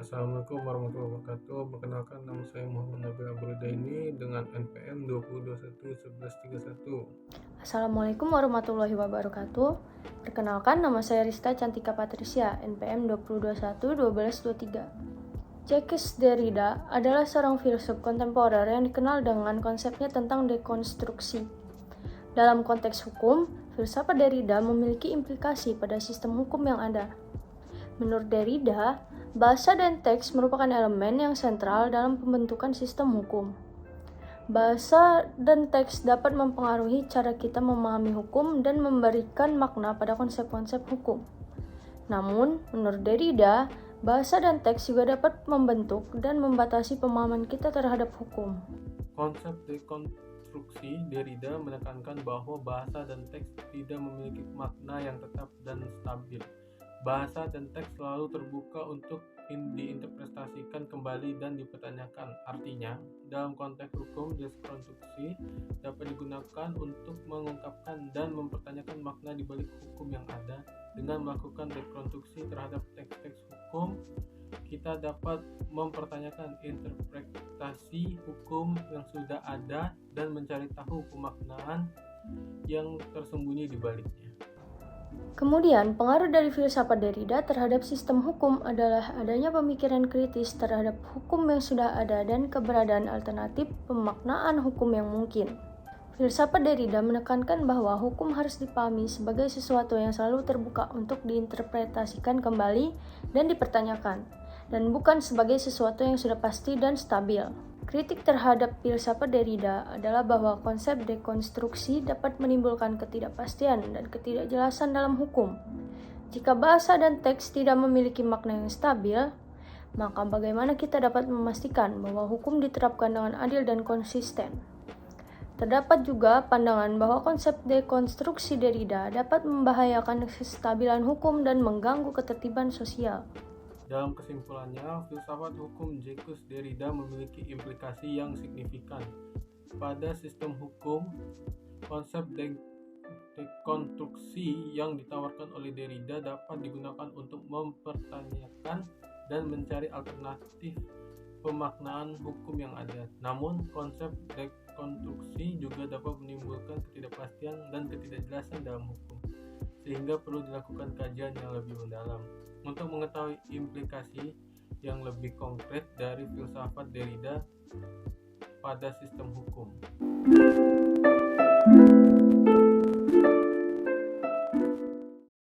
Assalamualaikum warahmatullahi wabarakatuh. Perkenalkan, nama saya Muhammad Nabil Abrudaini dengan NPM 20211131. Assalamualaikum warahmatullahi wabarakatuh. Perkenalkan, nama saya Rista Cantika Patricia, NPM 2021-1223. Jacques Derrida adalah seorang filsuf kontemporer yang dikenal dengan konsepnya tentang dekonstruksi. Dalam konteks hukum, filsafat Derrida memiliki implikasi pada sistem hukum yang ada. Menurut Derrida, bahasa dan teks merupakan elemen yang sentral dalam pembentukan sistem hukum. Bahasa dan teks dapat mempengaruhi cara kita memahami hukum dan memberikan makna pada konsep-konsep hukum. Namun, menurut Derrida, bahasa dan teks juga dapat membentuk dan membatasi pemahaman kita terhadap hukum. Konsep dekonstruksi Derrida menekankan bahwa bahasa dan teks tidak memiliki makna yang tetap dan stabil. Bahasa dan teks selalu terbuka untuk diinterpretasikan kembali dan dipertanyakan. Artinya, dalam konteks hukum, dekonstruksi dapat digunakan untuk mengungkapkan dan mempertanyakan makna di balik hukum yang ada. Dengan melakukan dekonstruksi terhadap teks-teks hukum, kita dapat mempertanyakan interpretasi hukum yang sudah ada dan mencari tahu pemaknaan yang tersembunyi di baliknya. Kemudian, pengaruh dari filsafat Derrida terhadap sistem hukum adalah adanya pemikiran kritis terhadap hukum yang sudah ada dan keberadaan alternatif pemaknaan hukum yang mungkin. Filsafat Derrida menekankan bahwa hukum harus dipahami sebagai sesuatu yang selalu terbuka untuk diinterpretasikan kembali dan dipertanyakan, dan bukan sebagai sesuatu yang sudah pasti dan stabil. Kritik terhadap filsafat Derrida adalah bahwa konsep dekonstruksi dapat menimbulkan ketidakpastian dan ketidakjelasan dalam hukum. Jika bahasa dan teks tidak memiliki makna yang stabil, maka bagaimana kita dapat memastikan bahwa hukum diterapkan dengan adil dan konsisten? Terdapat juga pandangan bahwa konsep dekonstruksi Derrida dapat membahayakan kestabilan hukum dan mengganggu ketertiban sosial. Dalam kesimpulannya, filsafat hukum Jacques Derrida memiliki implikasi yang signifikan pada sistem hukum. Konsep dekonstruksi yang ditawarkan oleh Derrida dapat digunakan untuk mempertanyakan dan mencari alternatif pemaknaan hukum yang ada. Namun, konsep dekonstruksi juga dapat menimbulkan ketidakpastian dan ketidakjelasan dalam hukum, sehingga perlu dilakukan kajian yang lebih mendalam untuk mengetahui implikasi yang lebih konkret dari filsafat Derrida pada sistem hukum.